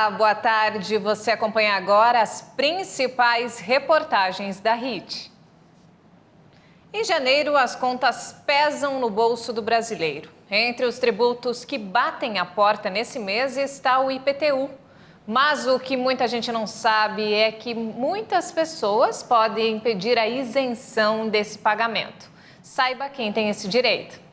Olá, boa tarde. Você acompanha agora as principais reportagens da HIT. Em janeiro, as contas pesam no bolso do brasileiro. Entre os tributos que batem a porta nesse mês está o IPTU. Mas o que muita gente não sabe é que muitas pessoas podem pedir a isenção desse pagamento. Saiba quem tem esse direito.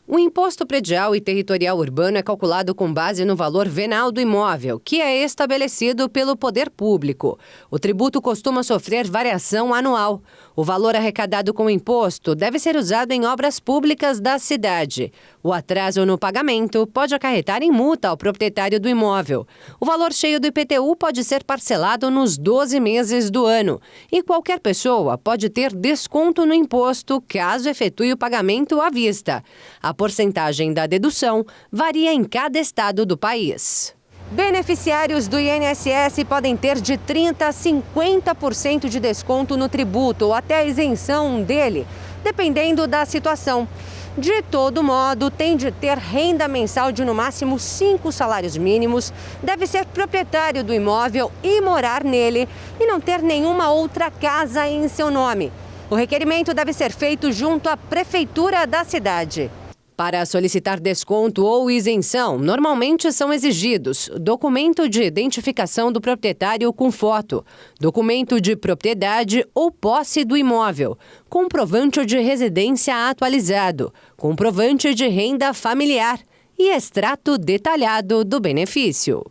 O imposto predial e territorial urbano é calculado com base no valor venal do imóvel, que é estabelecido pelo poder público. O tributo costuma sofrer variação anual. O valor arrecadado com o imposto deve ser usado em obras públicas da cidade. O atraso no pagamento pode acarretar em multa ao proprietário do imóvel. O valor cheio do IPTU pode ser parcelado nos 12 meses do ano. E qualquer pessoa pode ter desconto no imposto caso efetue o pagamento à vista. A porcentagem da dedução varia em cada estado do país. Beneficiários do INSS podem ter de 30% a 50% de desconto no tributo ou até a isenção dele, dependendo da situação. De todo modo, tem de ter renda mensal de no máximo 5 salários mínimos, deve ser proprietário do imóvel e morar nele e não ter nenhuma outra casa em seu nome. O requerimento deve ser feito junto à prefeitura da cidade. Para solicitar desconto ou isenção, normalmente são exigidos documento de identificação do proprietário com foto, documento de propriedade ou posse do imóvel, comprovante de residência atualizado, comprovante de renda familiar e extrato detalhado do benefício.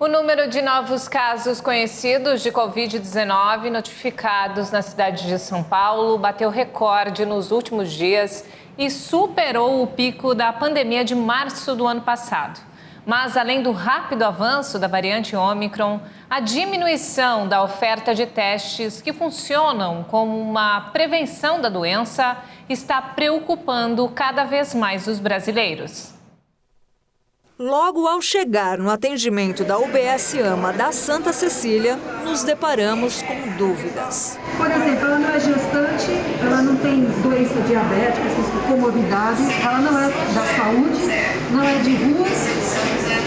O número de novos casos conhecidos de Covid-19 notificados na cidade de São Paulo bateu recorde nos últimos dias e superou o pico da pandemia de março do ano passado. Mas, além do rápido avanço da variante Ômicron, a diminuição da oferta de testes que funcionam como uma prevenção da doença está preocupando cada vez mais os brasileiros. Logo ao chegar no atendimento da UBS AMA da Santa Cecília, nos deparamos com dúvidas. Por exemplo, ela não é gestante, ela não tem doença diabética, essas comorbidades, ela não é da saúde, não é de rua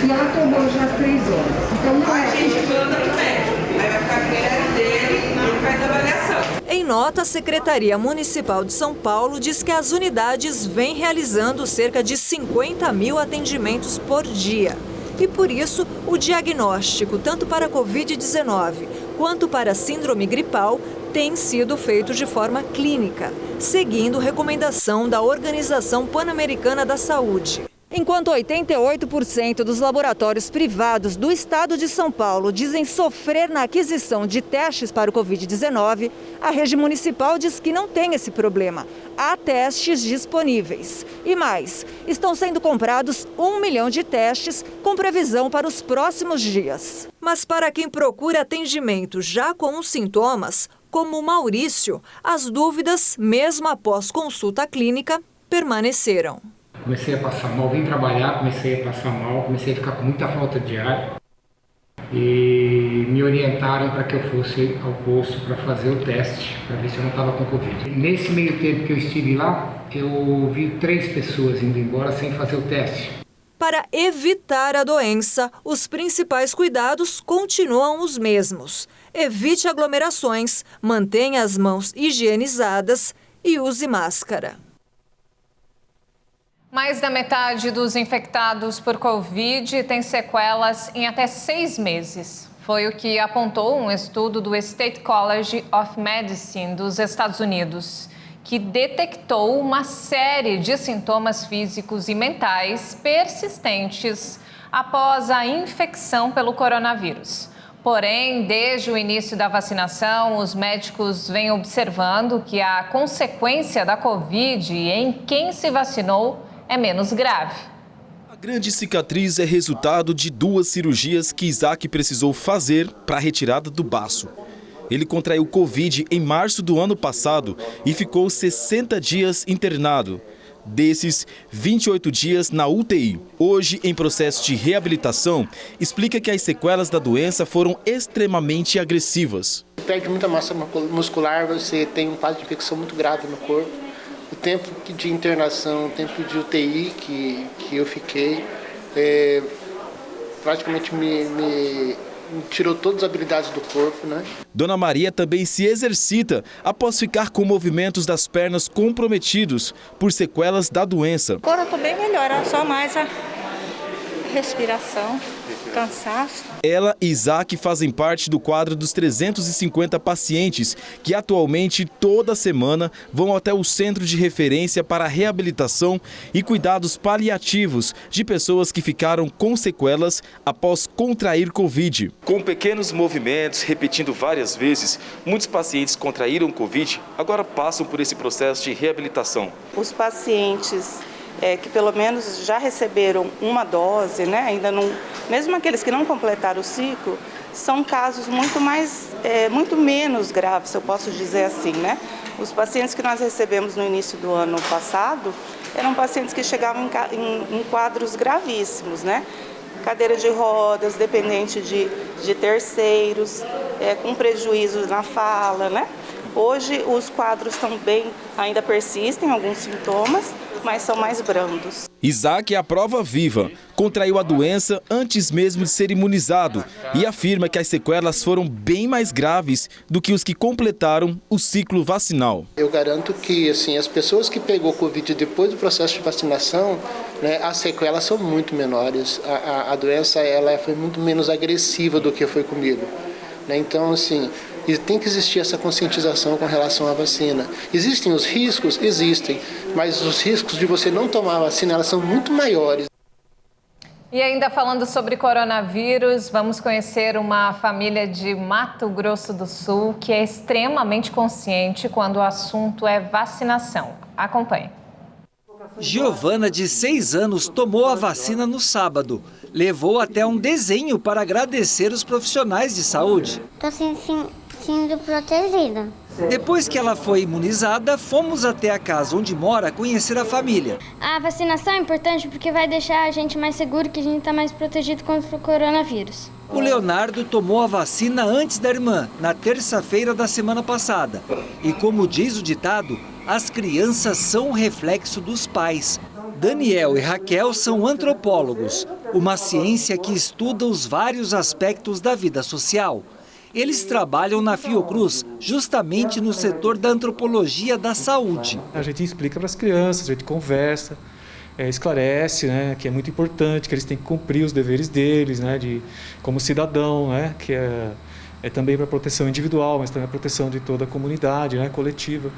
e ela tomou já as 3 horas. Então não é. A gente manda no médico, aí vai ficar critério dele e ele faz a avaliação. Em nota, a Secretaria Municipal de São Paulo diz que as unidades vêm realizando cerca de 50 mil atendimentos por dia. E por isso, o diagnóstico, tanto para a Covid-19 quanto para a síndrome gripal, tem sido feito de forma clínica, seguindo recomendação da Organização Pan-Americana da Saúde. Enquanto 88% dos laboratórios privados do estado de São Paulo dizem sofrer na aquisição de testes para o Covid-19, a rede municipal diz que não tem esse problema. Há testes disponíveis. E mais, estão sendo comprados 1 milhão de testes com previsão para os próximos dias. Mas para quem procura atendimento já com os sintomas, como o Maurício, as dúvidas, mesmo após consulta clínica, permaneceram. Comecei a passar mal, vim trabalhar, comecei a passar mal, comecei a ficar com muita falta de ar e me orientaram para que eu fosse ao posto para fazer o teste, para ver se eu não estava com Covid. Nesse meio tempo que eu estive lá, eu vi 3 pessoas indo embora sem fazer o teste. Para evitar a doença, os principais cuidados continuam os mesmos. Evite aglomerações, mantenha as mãos higienizadas e use máscara. Mais da metade dos infectados por Covid tem sequelas em até 6 meses. Foi o que apontou um estudo do State College of Medicine dos Estados Unidos, que detectou uma série de sintomas físicos e mentais persistentes após a infecção pelo coronavírus. Porém, desde o início da vacinação, os médicos vêm observando que a consequência da Covid em quem se vacinou é menos grave. A grande cicatriz é resultado de 2 cirurgias que Isaac precisou fazer para a retirada do baço. Ele contraiu Covid em março do ano passado e ficou 60 dias internado. Desses, 28 dias na UTI. Hoje, em processo de reabilitação, explica que as sequelas da doença foram extremamente agressivas. Perde muita massa muscular, você tem um quadro de infecção muito grave no corpo. O tempo de internação, o tempo de UTI que eu fiquei, praticamente me tirou todas as habilidades do corpo, né? Dona Maria também se exercita após ficar com movimentos das pernas comprometidos por sequelas da doença. Agora eu tô bem melhor, era só mais a respiração, cansaço. Ela e Isaac fazem parte do quadro dos 350 pacientes que atualmente toda semana vão até o Centro de Referência para Reabilitação e Cuidados Paliativos de pessoas que ficaram com sequelas após contrair Covid. Com pequenos movimentos, repetindo várias vezes, muitos pacientes contraíram Covid agora passam por esse processo de reabilitação. Os pacientes que pelo menos já receberam uma dose, né? Ainda não, mesmo aqueles que não completaram o ciclo, são casos muito menos graves, se eu posso dizer assim, né? Os pacientes que nós recebemos no início do ano passado eram pacientes que chegavam em quadros gravíssimos, né? Cadeira de rodas, dependente de terceiros, com prejuízo na fala, né? Hoje os quadros também ainda persistem, alguns sintomas, mas são mais brandos. Isaac é a prova viva. Contraiu a doença antes mesmo de ser imunizado e afirma que as sequelas foram bem mais graves do que os que completaram o ciclo vacinal. Eu garanto que assim, as pessoas que pegou Covid depois do processo de vacinação, né, as sequelas são muito menores. A doença ela foi muito menos agressiva do que foi comigo. Né? Então, assim, tem que existir essa conscientização com relação à vacina. Existem os riscos? Existem, mas os riscos de você não tomar a vacina, elas são muito maiores. E ainda falando sobre coronavírus, vamos conhecer uma família de Mato Grosso do Sul que é extremamente consciente quando o assunto é vacinação. Acompanhe. Giovana, de 6 anos, tomou a vacina no sábado. Levou até um desenho para agradecer os profissionais de saúde. Estou sendo protegida. Depois que ela foi imunizada, fomos até a casa onde mora conhecer a família. A vacinação é importante porque vai deixar a gente mais seguro, que a gente está mais protegido contra o coronavírus. O Leonardo tomou a vacina antes da irmã, na terça-feira da semana passada. E como diz o ditado, as crianças são o reflexo dos pais. Daniel e Raquel são antropólogos, uma ciência que estuda os vários aspectos da vida social. Eles trabalham na Fiocruz, justamente no setor da antropologia da saúde. A gente explica para as crianças, a gente conversa, esclarece, né, que é muito importante, que eles têm que cumprir os deveres deles, né, como cidadão, né, que é também para proteção individual, mas também a proteção de toda a comunidade, né, coletiva.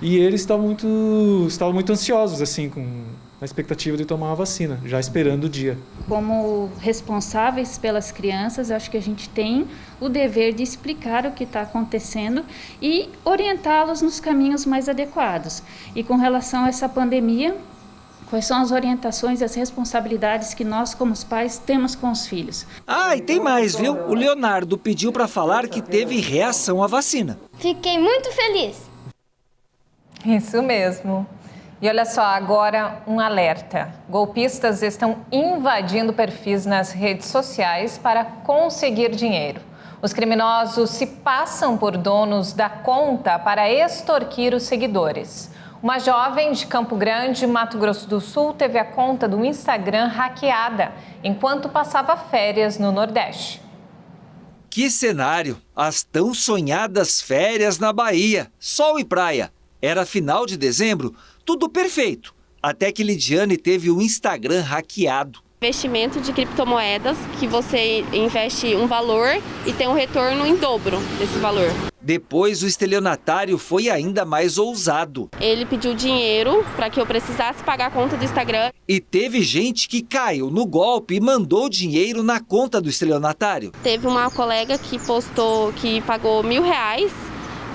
E eles estavam muito ansiosos, assim, com a expectativa de tomar a vacina, já esperando o dia. Como responsáveis pelas crianças, acho que a gente tem o dever de explicar o que está acontecendo e orientá-los nos caminhos mais adequados. E com relação a essa pandemia, quais são as orientações e as responsabilidades que nós, como os pais, temos com os filhos? Ah, e tem mais, viu? O Leonardo pediu para falar que teve reação à vacina. Fiquei muito feliz. Isso mesmo. E olha só, agora um alerta. Golpistas estão invadindo perfis nas redes sociais para conseguir dinheiro. Os criminosos se passam por donos da conta para extorquir os seguidores. Uma jovem de Campo Grande, Mato Grosso do Sul, teve a conta do Instagram hackeada enquanto passava férias no Nordeste. Que cenário! As tão sonhadas férias na Bahia, sol e praia. Era final de dezembro, tudo perfeito, até que Lidiane teve o Instagram hackeado. Investimento de criptomoedas, que você investe um valor e tem um retorno em dobro desse valor. Depois, o estelionatário foi ainda mais ousado. Ele pediu dinheiro para que eu precisasse pagar a conta do Instagram. E teve gente que caiu no golpe e mandou dinheiro na conta do estelionatário. Teve uma colega que postou que pagou R$1.000.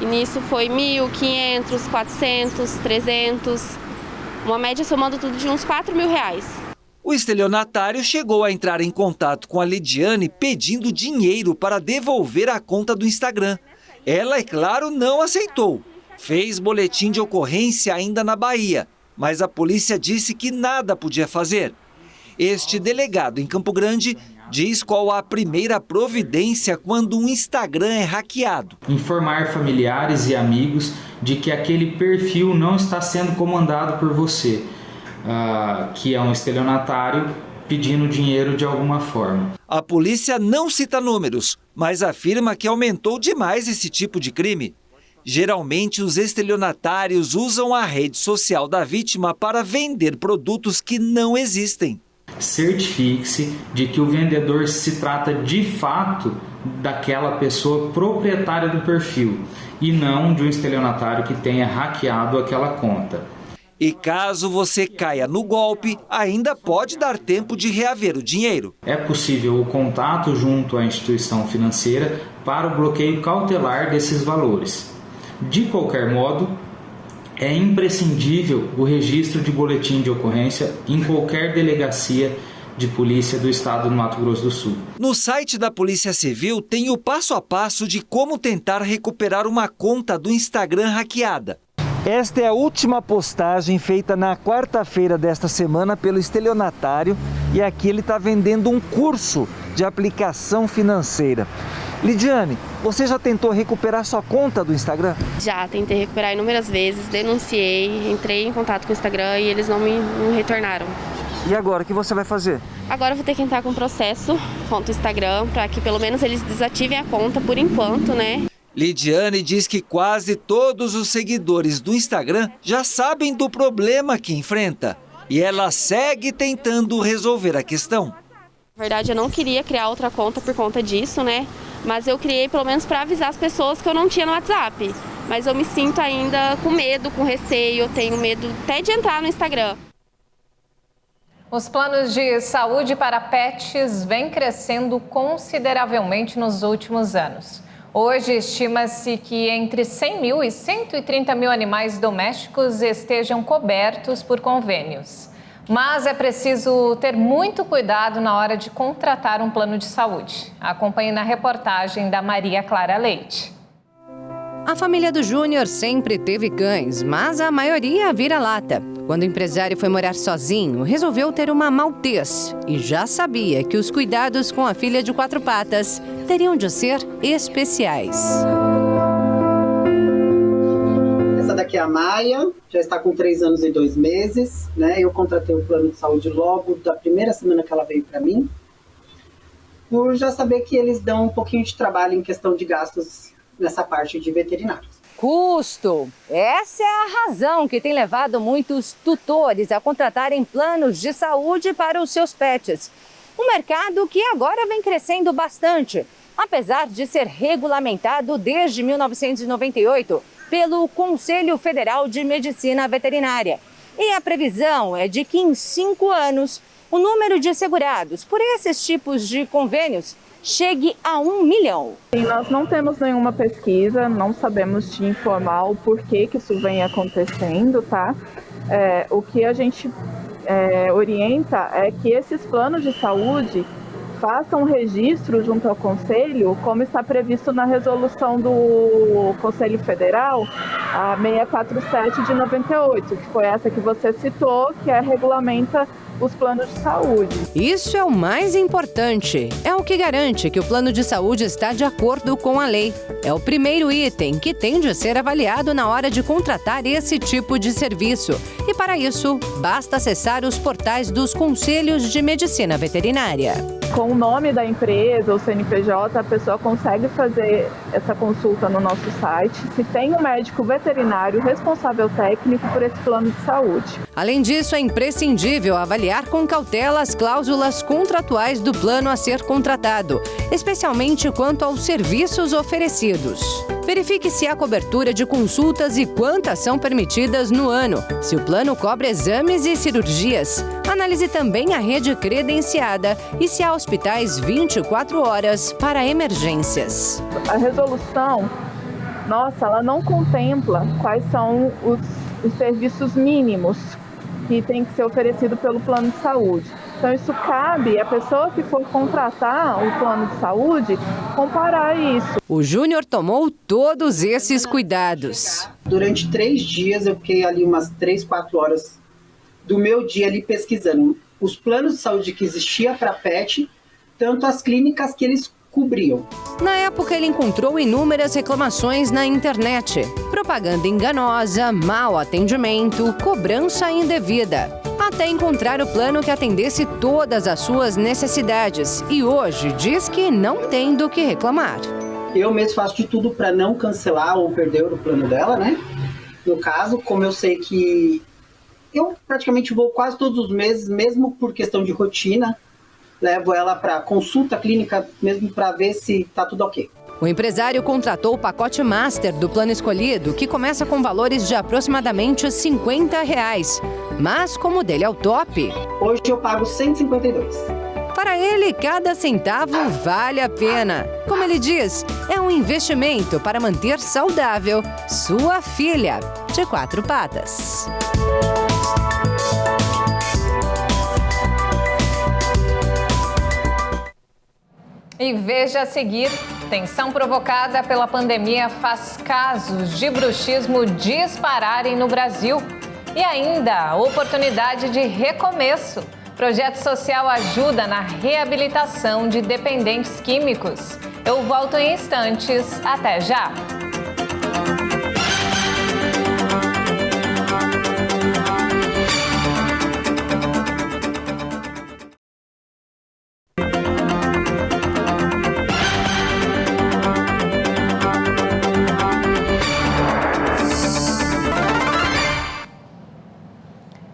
E nisso foi 1.500, 400, 300, uma média somando tudo de uns R$4.000. O estelionatário chegou a entrar em contato com a Lidiane pedindo dinheiro para devolver a conta do Instagram. Ela, é claro, não aceitou. Fez boletim de ocorrência ainda na Bahia, mas a polícia disse que nada podia fazer. Este delegado em Campo Grande diz qual a primeira providência quando um Instagram é hackeado. Informar familiares e amigos de que aquele perfil não está sendo comandado por você, que é um estelionatário, pedindo dinheiro de alguma forma. A polícia não cita números, mas afirma que aumentou demais esse tipo de crime. Geralmente, os estelionatários usam a rede social da vítima para vender produtos que não existem. Certifique-se de que o vendedor se trata de fato daquela pessoa proprietária do perfil e não de um estelionatário que tenha hackeado aquela conta. E caso você caia no golpe, ainda pode dar tempo de reaver o dinheiro. É possível o contato junto à instituição financeira para o bloqueio cautelar desses valores. De qualquer modo, é imprescindível o registro de boletim de ocorrência em qualquer delegacia de polícia do estado do Mato Grosso do Sul. No site da Polícia Civil tem o passo a passo de como tentar recuperar uma conta do Instagram hackeada. Esta é a última postagem feita na quarta-feira desta semana pelo estelionatário e aqui ele está vendendo um curso de aplicação financeira. Lidiane, você já tentou recuperar sua conta do Instagram? Já, tentei recuperar inúmeras vezes, denunciei, entrei em contato com o Instagram e eles não me retornaram. E agora, o que você vai fazer? Agora eu vou ter que entrar com um processo contra o Instagram para que pelo menos eles desativem a conta por enquanto, né? Lidiane diz que quase todos os seguidores do Instagram já sabem do problema que enfrenta e ela segue tentando resolver a questão. Na verdade, eu não queria criar outra conta por conta disso, né? Mas eu criei pelo menos para avisar as pessoas que eu não tinha no WhatsApp. Mas eu me sinto ainda com medo, com receio, eu tenho medo até de entrar no Instagram. Os planos de saúde para pets vêm crescendo consideravelmente nos últimos anos. Hoje, estima-se que entre 100 mil e 130 mil animais domésticos estejam cobertos por convênios. Mas é preciso ter muito cuidado na hora de contratar um plano de saúde. Acompanhe na reportagem da Maria Clara Leite. A família do Júnior sempre teve cães, mas a maioria vira-lata. Quando o empresário foi morar sozinho, resolveu ter uma maltês e já sabia que os cuidados com a filha de 4 patas teriam de ser especiais. Essa daqui é a Maia, já está com 3 anos e 2 meses, né? Eu contratei o plano de saúde logo da primeira semana que ela veio para mim, por já saber que eles dão um pouquinho de trabalho em questão de gastos nessa parte de veterinários. Custo. Essa é a razão que tem levado muitos tutores a contratarem planos de saúde para os seus pets. Um mercado que agora vem crescendo bastante, apesar de ser regulamentado desde 1998 pelo Conselho Federal de Medicina Veterinária. E a previsão é de que em 5 anos o número de segurados por esses tipos de convênios chegue a 1 milhão. Sim, nós não temos nenhuma pesquisa, não sabemos te informar o porquê que isso vem acontecendo, tá? O que a gente orienta é que esses planos de saúde façam um registro junto ao Conselho, como está previsto na resolução do Conselho Federal, a 647 de 98, que foi essa que você citou, que regulamenta os planos de saúde. Isso é o mais importante. É o que garante que o plano de saúde está de acordo com a lei. É o primeiro item que tem de ser avaliado na hora de contratar esse tipo de serviço. E para isso, basta acessar os portais dos Conselhos de Medicina Veterinária. Com o nome da empresa, o CNPJ, a pessoa consegue fazer essa consulta no nosso site, se tem um médico veterinário responsável técnico por esse plano de saúde. Além disso, é imprescindível avaliar com cautela as cláusulas contratuais do plano a ser contratado, especialmente quanto aos serviços oferecidos. Verifique se há cobertura de consultas e quantas são permitidas no ano, se o plano cobre exames e cirurgias. Analise também a rede credenciada e se há hospitais 24 horas para emergências. A resolução, ela não contempla quais são os serviços mínimos que tem que ser oferecido pelo plano de saúde. Então, isso cabe à pessoa que for contratar o plano de saúde comparar isso. O Júnior tomou todos esses cuidados. Durante 3 dias, eu fiquei ali umas 3, 4 horas do meu dia ali pesquisando os planos de saúde que existia para pet, tanto as clínicas que eles cobriam. Na época, ele encontrou inúmeras reclamações na internet. Propaganda enganosa, mau atendimento, cobrança indevida. A até encontrar o plano que atendesse todas as suas necessidades. E hoje diz que não tem do que reclamar. Eu mesmo faço de tudo para não cancelar ou perder o plano dela, né? No caso, como eu sei que eu praticamente vou quase todos os meses, mesmo por questão de rotina, levo ela para consulta clínica mesmo para ver se tá tudo ok. O empresário contratou o pacote Master do plano escolhido, que começa com valores de aproximadamente R$50. Mas como o dele é o top... Hoje eu pago 152. Para ele, cada centavo vale a pena. Como ele diz, é um investimento para manter saudável sua filha de 4 patas. E veja a seguir, tensão provocada pela pandemia faz casos de bruxismo dispararem no Brasil. E ainda, oportunidade de recomeço. Projeto social ajuda na reabilitação de dependentes químicos. Eu volto em instantes. Até já!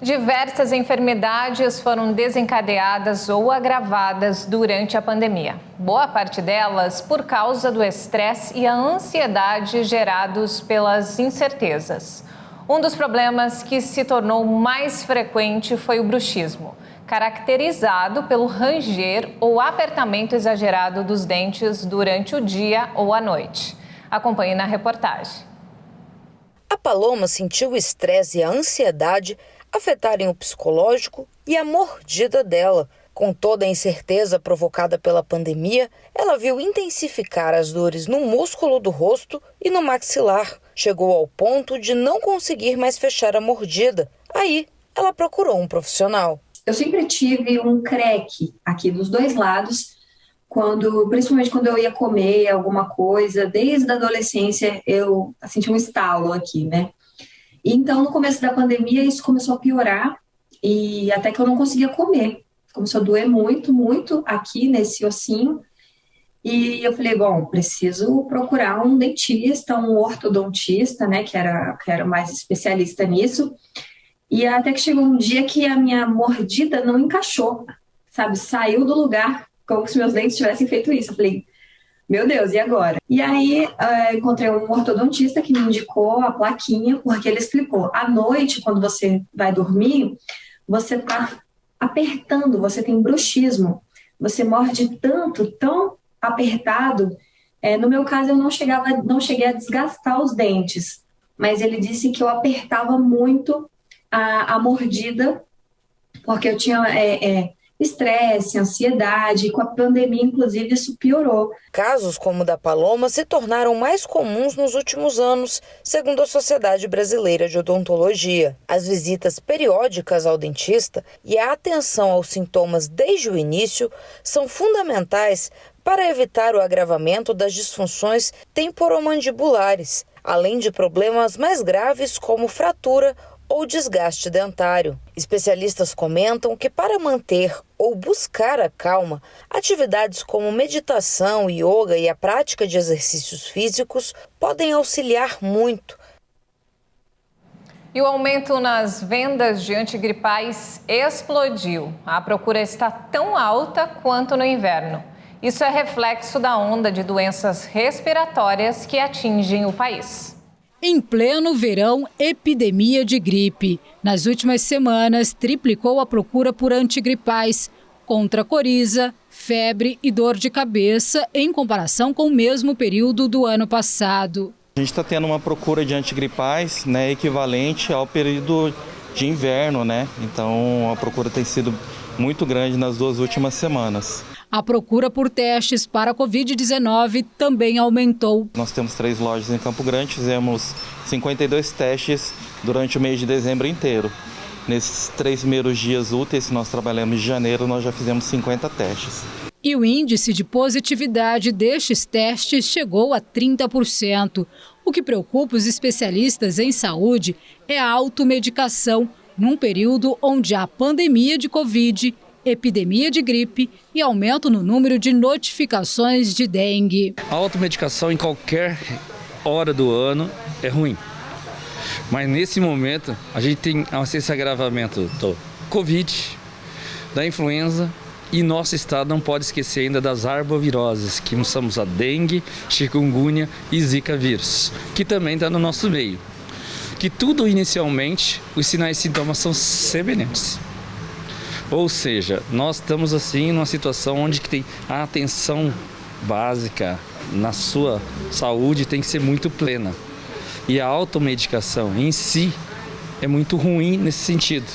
Diversas enfermidades foram desencadeadas ou agravadas durante a pandemia. Boa parte delas por causa do estresse e a ansiedade gerados pelas incertezas. Um dos problemas que se tornou mais frequente foi o bruxismo, caracterizado pelo ranger ou apertamento exagerado dos dentes durante o dia ou a noite. Acompanhe na reportagem. A Paloma sentiu o estresse e a ansiedade afetarem o psicológico e a mordida dela. Com toda a incerteza provocada pela pandemia, ela viu intensificar as dores no músculo do rosto e no maxilar. Chegou ao ponto de não conseguir mais fechar a mordida. Aí, ela procurou um profissional. Eu sempre tive um creque aqui dos dois lados, principalmente quando eu ia comer alguma coisa. Desde a adolescência, eu senti um estalo aqui, né? Então, no começo da pandemia, isso começou a piorar e até que eu não conseguia comer. Começou a doer muito, muito aqui nesse ossinho. E eu falei, bom, preciso procurar um dentista, um ortodontista, né, que era mais especialista nisso. E até que chegou um dia que a minha mordida não encaixou, sabe? Saiu do lugar, como se meus dentes tivessem feito isso. Eu falei, meu Deus, e agora? E aí, encontrei um ortodontista que me indicou a plaquinha, porque ele explicou, à noite, quando você vai dormir, você está apertando, você tem bruxismo, você morde tanto, tão apertado. No meu caso, eu não cheguei a desgastar os dentes, mas ele disse que eu apertava muito a mordida, porque eu tinha estresse, ansiedade, e com a pandemia, inclusive, isso piorou. Casos como o da Paloma se tornaram mais comuns nos últimos anos, segundo a Sociedade Brasileira de Odontologia. As visitas periódicas ao dentista e a atenção aos sintomas desde o início são fundamentais para evitar o agravamento das disfunções temporomandibulares, além de problemas mais graves como fratura ou desgaste dentário. Especialistas comentam que para manter ou buscar a calma, atividades como meditação, yoga e a prática de exercícios físicos podem auxiliar muito. E o aumento nas vendas de antigripais explodiu. A procura está tão alta quanto no inverno. Isso é reflexo da onda de doenças respiratórias que atingem o país. Em pleno verão, epidemia de gripe. Nas últimas semanas, triplicou a procura por antigripais contra coriza, febre e dor de cabeça em comparação com o mesmo período do ano passado. A gente está tendo uma procura de antigripais, né, equivalente ao período de inverno, né? Então a procura tem sido muito grande nas 2 últimas semanas. A procura por testes para a Covid-19 também aumentou. Nós temos 3 lojas em Campo Grande, fizemos 52 testes durante o mês de dezembro inteiro. Nesses 3 primeiros dias úteis que nós trabalhamos de janeiro, nós já fizemos 50 testes. E o índice de positividade destes testes chegou a 30%. O que preocupa os especialistas em saúde é a automedicação, num período onde há pandemia de Covid, epidemia de gripe e aumento no número de notificações de dengue. A automedicação em qualquer hora do ano é ruim. Mas nesse momento a gente tem esse agravamento do Covid, da influenza e nosso estado não pode esquecer ainda das arboviroses, que somos a dengue, chikungunya e zika vírus, que também está no nosso meio. Que tudo inicialmente, os sinais e sintomas são semelhantes. Ou seja, nós estamos assim numa situação onde que tem a atenção básica na sua saúde tem que ser muito plena. E a automedicação em si é muito ruim nesse sentido.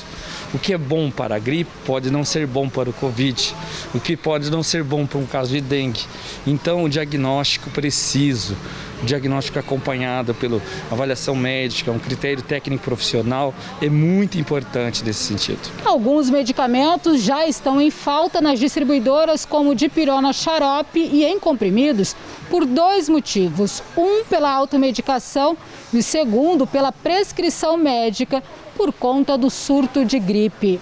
O que é bom para a gripe pode não ser bom para o Covid, o que pode não ser bom para um caso de dengue. Então, o diagnóstico preciso, o diagnóstico acompanhado pela avaliação médica, um critério técnico profissional, é muito importante nesse sentido. Alguns medicamentos já estão em falta nas distribuidoras, como dipirona xarope e em comprimidos, por 2 motivos. Um, pela automedicação, e o segundo, pela prescrição médica, por conta do surto de gripe.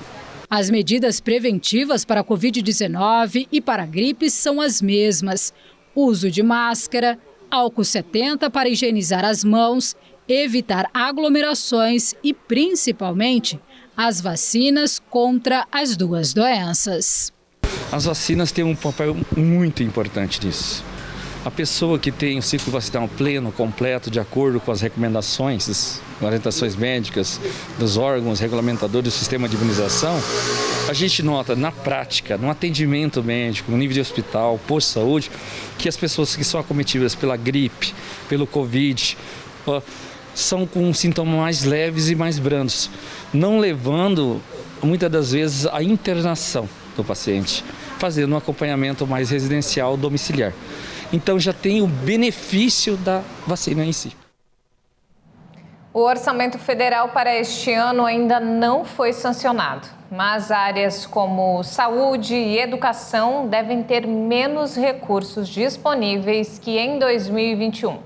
As medidas preventivas para a Covid-19 e para a gripe são as mesmas. Uso de máscara, álcool 70 para higienizar as mãos, evitar aglomerações e, principalmente, as vacinas contra as 2 doenças. As vacinas têm um papel muito importante nisso. A pessoa que tem o ciclo vacinal pleno, completo, de acordo com as recomendações, orientações médicas dos órgãos regulamentadores do sistema de imunização, a gente nota na prática, no atendimento médico, no nível de hospital, posto de saúde, que as pessoas que são acometidas pela gripe, pelo Covid, são com sintomas mais leves e mais brandos, não levando, muitas das vezes, à internação do paciente, fazendo um acompanhamento mais residencial domiciliar. Então já tem o benefício da vacina em si. O orçamento federal para este ano ainda não foi sancionado, mas áreas como saúde e educação devem ter menos recursos disponíveis que em 2021,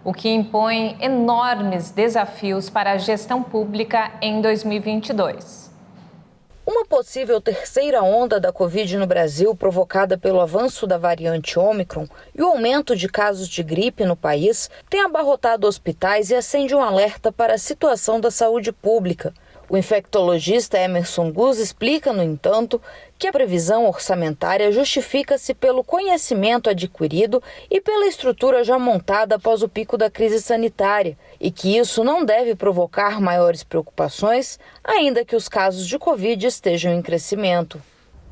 o que impõe enormes desafios para a gestão pública em 2022. Uma possível terceira onda da Covid no Brasil, provocada pelo avanço da variante Ômicron e o aumento de casos de gripe no país, tem abarrotado hospitais e acende um alerta para a situação da saúde pública. O infectologista Emerson Guz explica, no entanto, que a previsão orçamentária justifica-se pelo conhecimento adquirido e pela estrutura já montada após o pico da crise sanitária, e que isso não deve provocar maiores preocupações, ainda que os casos de Covid estejam em crescimento.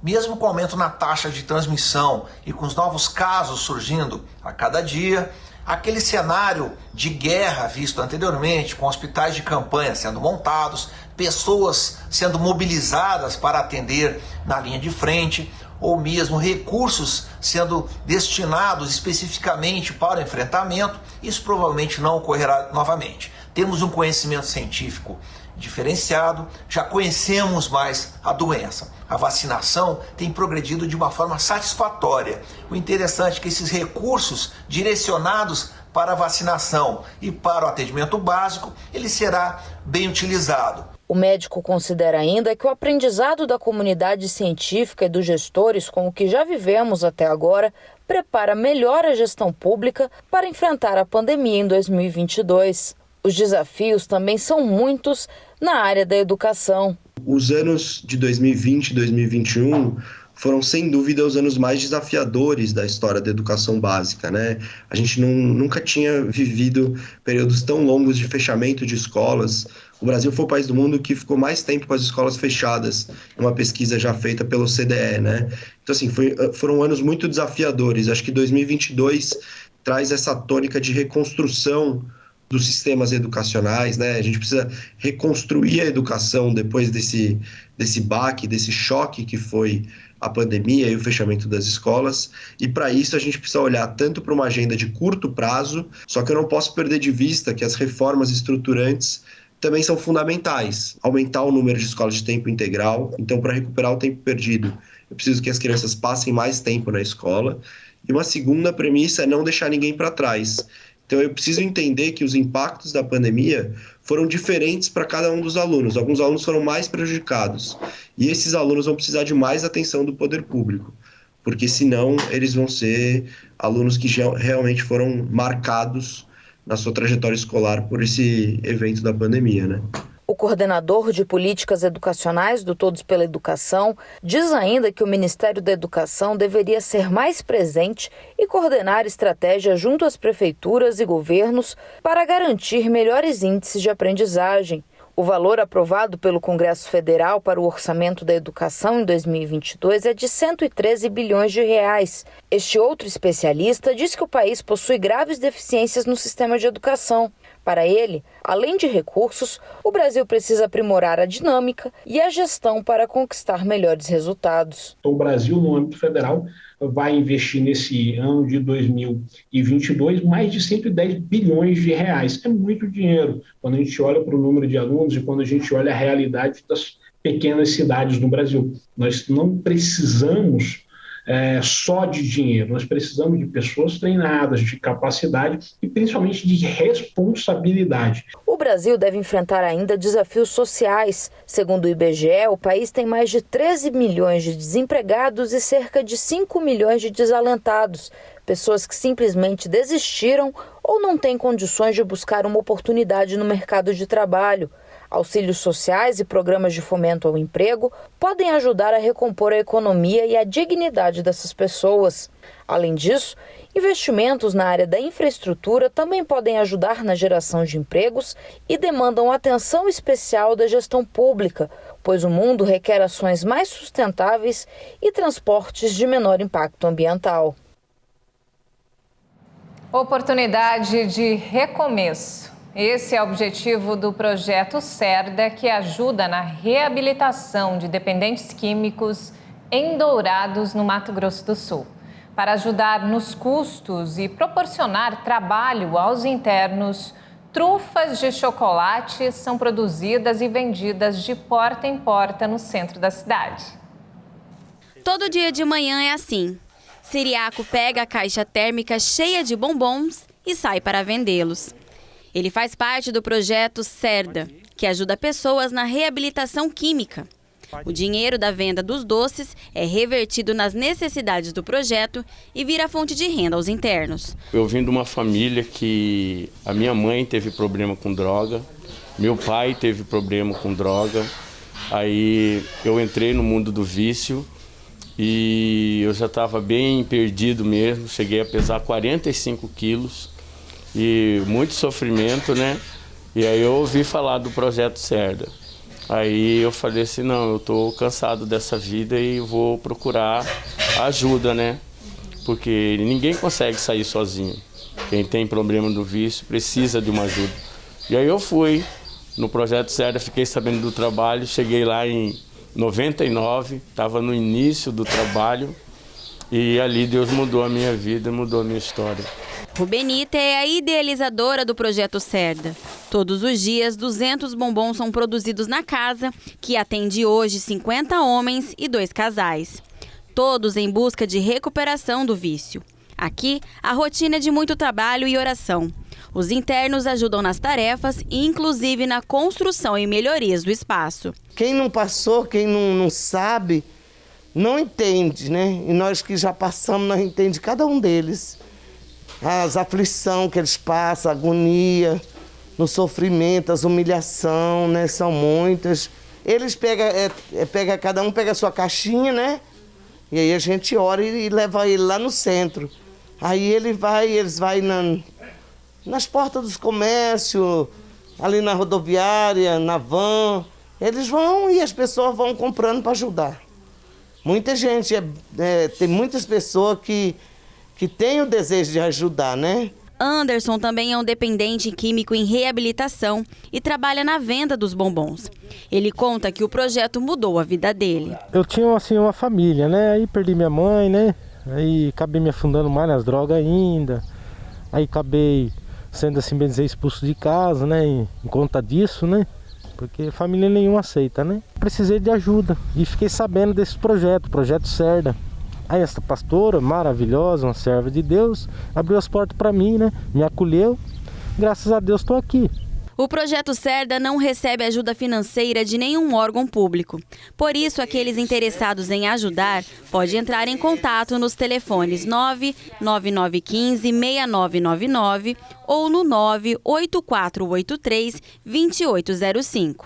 Mesmo com o aumento na taxa de transmissão e com os novos casos surgindo a cada dia, aquele cenário de guerra visto anteriormente, com hospitais de campanha sendo montados, pessoas sendo mobilizadas para atender na linha de frente, ou mesmo recursos sendo destinados especificamente para o enfrentamento, isso provavelmente não ocorrerá novamente. Temos um conhecimento científico diferenciado, já conhecemos mais a doença. A vacinação tem progredido de uma forma satisfatória. O interessante é que esses recursos direcionados para a vacinação e para o atendimento básico, ele será bem utilizado. O médico considera ainda que o aprendizado da comunidade científica e dos gestores com o que já vivemos até agora prepara melhor a gestão pública para enfrentar a pandemia em 2022. Os desafios também são muitos na área da educação. Os anos de 2020 e 2021 foram, sem dúvida, os anos mais desafiadores da história da educação básica, né? A gente nunca tinha vivido períodos tão longos de fechamento de escolas. O Brasil foi o país do mundo que ficou mais tempo com as escolas fechadas, uma pesquisa já feita pelo CDE, né? Então, assim, foram anos muito desafiadores. Acho que 2022 traz essa tônica de reconstrução dos sistemas educacionais, né? A gente precisa reconstruir a educação depois desse baque, desse choque que foi a pandemia e o fechamento das escolas, e para isso a gente precisa olhar tanto para uma agenda de curto prazo, só que eu não posso perder de vista que as reformas estruturantes também são fundamentais. Aumentar o número de escolas de tempo integral, então para recuperar o tempo perdido, eu preciso que as crianças passem mais tempo na escola, e uma segunda premissa é não deixar ninguém para trás. Então eu preciso entender que os impactos da pandemia foram diferentes para cada um dos alunos. Alguns alunos foram mais prejudicados e esses alunos vão precisar de mais atenção do poder público, porque senão eles vão ser alunos que realmente foram marcados na sua trajetória escolar por esse evento da pandemia, né? O coordenador de políticas educacionais do Todos pela Educação diz ainda que o Ministério da Educação deveria ser mais presente e coordenar estratégias junto às prefeituras e governos para garantir melhores índices de aprendizagem. O valor aprovado pelo Congresso Federal para o orçamento da educação em 2022 é de 113 bilhões de reais. Este outro especialista diz que o país possui graves deficiências no sistema de educação. Para ele, além de recursos, o Brasil precisa aprimorar a dinâmica e a gestão para conquistar melhores resultados. O Brasil, no âmbito federal, vai investir nesse ano de 2022 mais de 110 bilhões de reais. É muito dinheiro quando a gente olha para o número de alunos e quando a gente olha a realidade das pequenas cidades no Brasil. Nós não precisamos só de dinheiro, nós precisamos de pessoas treinadas, de capacidade e principalmente de responsabilidade. O Brasil deve enfrentar ainda desafios sociais. Segundo o IBGE, o país tem mais de 13 milhões de desempregados e cerca de 5 milhões de desalentados, pessoas que simplesmente desistiram ou não têm condições de buscar uma oportunidade no mercado de trabalho. Auxílios sociais e programas de fomento ao emprego podem ajudar a recompor a economia e a dignidade dessas pessoas. Além disso, investimentos na área da infraestrutura também podem ajudar na geração de empregos e demandam atenção especial da gestão pública, pois o mundo requer ações mais sustentáveis e transportes de menor impacto ambiental. Oportunidade de recomeço. Esse é o objetivo do projeto CERDA, que ajuda na reabilitação de dependentes químicos em Dourados, no Mato Grosso do Sul. Para ajudar nos custos e proporcionar trabalho aos internos, trufas de chocolate são produzidas e vendidas de porta em porta no centro da cidade. Todo dia de manhã é assim. Ciriaco pega a caixa térmica cheia de bombons e sai para vendê-los. Ele faz parte do projeto CERDA, que ajuda pessoas na reabilitação química. O dinheiro da venda dos doces é revertido nas necessidades do projeto e vira fonte de renda aos internos. Eu vim de uma família que a minha mãe teve problema com droga, meu pai teve problema com droga, aí eu entrei no mundo do vício e eu já estava bem perdido mesmo, cheguei a pesar 45 quilos. E muito sofrimento, né? E aí eu ouvi falar do projeto CERDA. Aí eu falei assim, não, eu tô cansado dessa vida e vou procurar ajuda, né? Porque ninguém consegue sair sozinho. Quem tem problema do vício precisa de uma ajuda. E aí eu fui no projeto CERDA, fiquei sabendo do trabalho, cheguei lá em 99, estava no início do trabalho e ali Deus mudou a minha vida, mudou a minha história. Rubenita é a idealizadora do projeto CERDA. Todos os dias, 200 bombons são produzidos na casa, que atende hoje 50 homens e 2 casais. Todos em busca de recuperação do vício. Aqui, a rotina é de muito trabalho e oração. Os internos ajudam nas tarefas e, inclusive, na construção e melhorias do espaço. Quem não passou, quem não sabe, não entende, né? E nós que já passamos, nós entendemos cada um deles. As aflições que eles passam, a agonia, no sofrimento, as humilhações, né? São muitas. Eles cada um pega a sua caixinha, né? E aí a gente ora e leva ele lá no centro. Aí eles vão nas portas dos comércios, ali na rodoviária, na van. Eles vão e as pessoas vão comprando para ajudar. Muita gente, tem muitas pessoas que tem o desejo de ajudar, né? Anderson também é um dependente químico em reabilitação e trabalha na venda dos bombons. Ele conta que o projeto mudou a vida dele. Eu tinha assim, uma família, né? Aí perdi minha mãe, né? Aí acabei me afundando mais nas drogas ainda. Aí acabei sendo, assim bem dizer, expulso de casa, né? Em conta disso, né? Porque família nenhuma aceita, né? Precisei de ajuda e fiquei sabendo desse projeto CERDA. Aí essa pastora maravilhosa, uma serva de Deus, abriu as portas para mim, né? Me acolheu. Graças a Deus estou aqui. O Projeto Cerda não recebe ajuda financeira de nenhum órgão público. Por isso, aqueles interessados em ajudar podem entrar em contato nos telefones 99915-6999 ou no 98483-2805.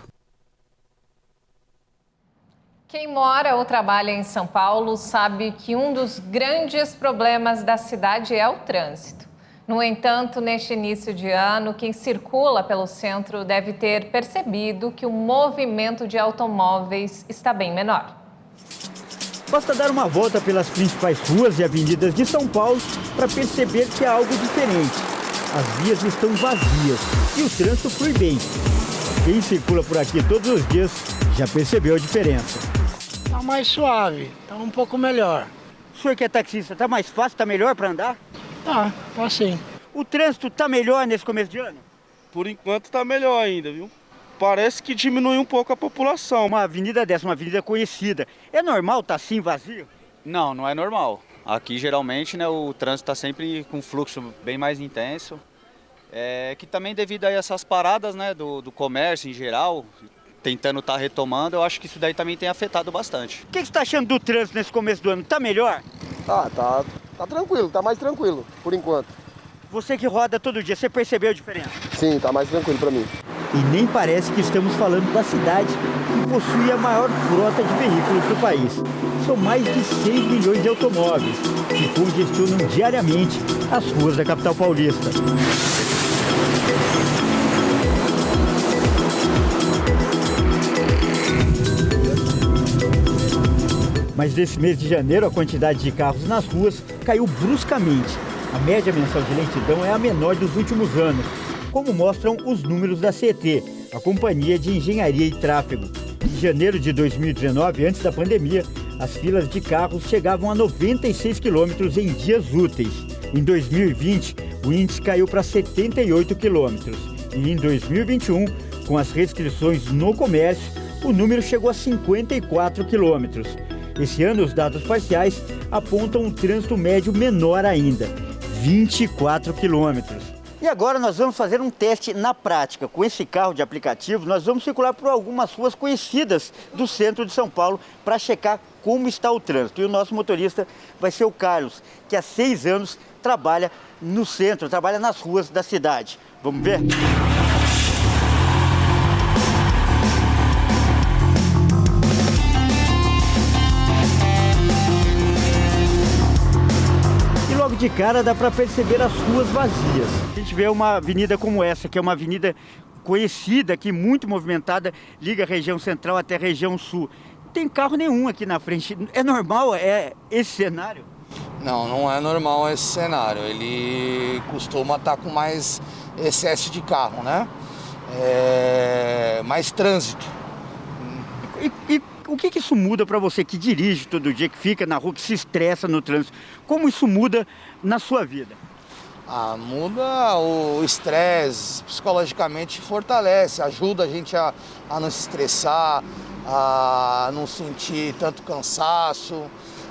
Quem mora ou trabalha em São Paulo sabe que um dos grandes problemas da cidade é o trânsito. No entanto, neste início de ano, quem circula pelo centro deve ter percebido que o movimento de automóveis está bem menor. Basta dar uma volta pelas principais ruas e avenidas de São Paulo para perceber que há algo diferente. As vias estão vazias e o trânsito flui bem. Quem circula por aqui todos os dias já percebeu a diferença. Está mais suave, está um pouco melhor. O senhor que é taxista, está mais fácil, está melhor para andar? Tá sim. O trânsito está melhor nesse começo de ano? Por enquanto está melhor ainda, viu? Parece que diminui um pouco a população. Uma avenida dessa, uma avenida conhecida, é normal estar assim vazio? Não, não é normal. Aqui geralmente, né, o trânsito está sempre com fluxo bem mais intenso. Que também devido a essas paradas, né, do comércio em geral, tentando estar retomando, eu acho que isso daí também tem afetado bastante. O que você está achando do trânsito nesse começo do ano? Está melhor? Tá tranquilo, tá mais tranquilo, por enquanto. Você que roda todo dia, você percebeu a diferença? Sim, tá mais tranquilo para mim. E nem parece que estamos falando da cidade que possui a maior frota de veículos do país. São mais de 6 milhões de automóveis que congestionam diariamente as ruas da capital paulista. Mas nesse mês de janeiro, a quantidade de carros nas ruas caiu bruscamente. A média mensal de lentidão é a menor dos últimos anos, como mostram os números da CET, a Companhia de Engenharia e Tráfego. Em janeiro de 2019, antes da pandemia, as filas de carros chegavam a 96 quilômetros em dias úteis. Em 2020, o índice caiu para 78 quilômetros. E em 2021, com as restrições no comércio, o número chegou a 54 quilômetros. Esse ano, os dados parciais apontam um trânsito médio menor ainda, 24 quilômetros. E agora nós vamos fazer um teste na prática. Com esse carro de aplicativo, nós vamos circular por algumas ruas conhecidas do centro de São Paulo para checar como está o trânsito. E o nosso motorista vai ser o Carlos, que há 6 anos trabalha no centro, trabalha nas ruas da cidade. Vamos ver? De cara dá para perceber as ruas vazias. A gente vê uma avenida como essa, que é uma avenida conhecida aqui, muito movimentada, liga a região central até a região sul. Não tem carro nenhum aqui na frente. É normal esse cenário? Não, não é normal esse cenário. Ele costuma estar com mais excesso de carro, né? Mais trânsito. E o que isso muda para você que dirige todo dia, que fica na rua, que se estressa no trânsito? Como isso muda na sua vida? Muda o estresse, psicologicamente fortalece, ajuda a gente a não se estressar, a não sentir tanto cansaço.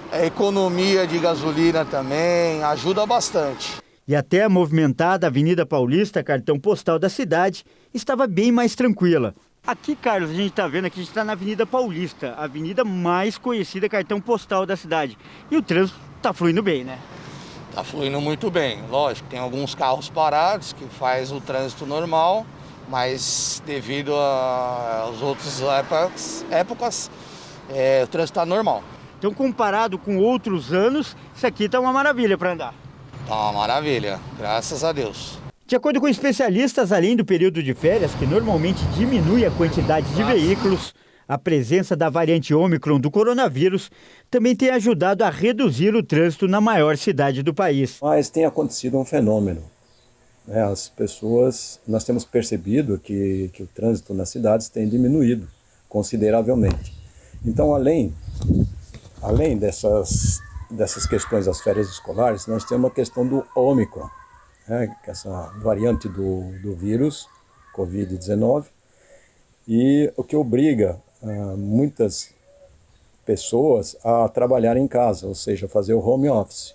A economia de gasolina também ajuda bastante. E até a movimentada Avenida Paulista, cartão postal da cidade, estava bem mais tranquila. Aqui, Carlos, a gente está vendo aqui, a gente está na Avenida Paulista, a avenida mais conhecida, cartão postal da cidade. E o trânsito está fluindo bem, né? Está fluindo muito bem. Lógico, tem alguns carros parados que faz o trânsito normal, mas devido às outras épocas o trânsito está normal. Então, comparado com outros anos, isso aqui está uma maravilha para andar. Está uma maravilha, graças a Deus. De acordo com especialistas, além do período de férias, que normalmente diminui a quantidade de veículos, a presença da variante Ômicron do coronavírus também tem ajudado a reduzir o trânsito na maior cidade do país. Mas tem acontecido um fenômeno. As pessoas, nós temos percebido que o trânsito nas cidades tem diminuído consideravelmente. Então, além dessas questões das férias escolares, nós temos a questão do Ômicron. Essa variante do vírus, Covid-19, e o que obriga muitas pessoas a trabalhar em casa, ou seja, fazer o home office.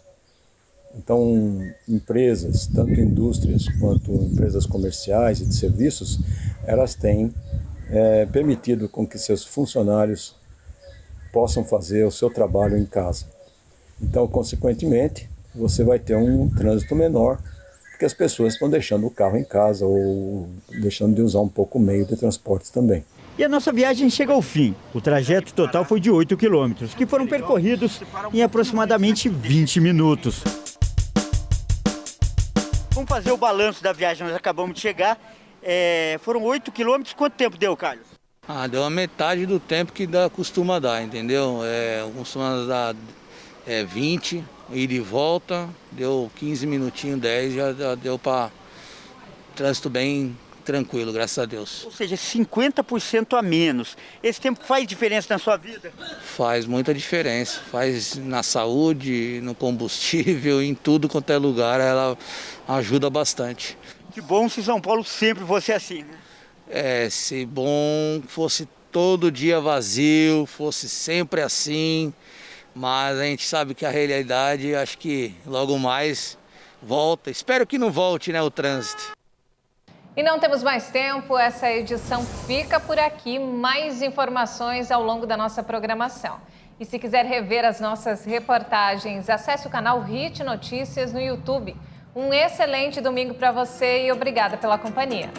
Então, empresas, tanto indústrias quanto empresas comerciais e de serviços, elas têm permitido com que seus funcionários possam fazer o seu trabalho em casa. Então, consequentemente, você vai ter um trânsito menor, porque as pessoas estão deixando o carro em casa ou deixando de usar um pouco o meio de transportes também. E a nossa viagem chega ao fim. O trajeto total foi de 8 quilômetros, que foram percorridos em aproximadamente 20 minutos. Vamos fazer o balanço da viagem, nós acabamos de chegar. Foram 8 quilômetros, quanto tempo deu, Carlos? Deu a metade do tempo que costuma dar, entendeu? Costuma dar 20, ir e volta, deu 15 minutinhos, 10, já deu para trânsito bem tranquilo, graças a Deus. Ou seja, 50% a menos. Esse tempo faz diferença na sua vida? Faz muita diferença, faz na saúde, no combustível, em tudo quanto é lugar, ela ajuda bastante. Que bom se São Paulo sempre fosse assim, né? Se bom fosse todo dia vazio, fosse sempre assim, mas a gente sabe que a realidade, acho que logo mais volta. Espero que não volte, né, o trânsito. E não temos mais tempo, essa edição fica por aqui. Mais informações ao longo da nossa programação. E se quiser rever as nossas reportagens, acesse o canal HIT Notícias no YouTube. Um excelente domingo para você e obrigada pela companhia.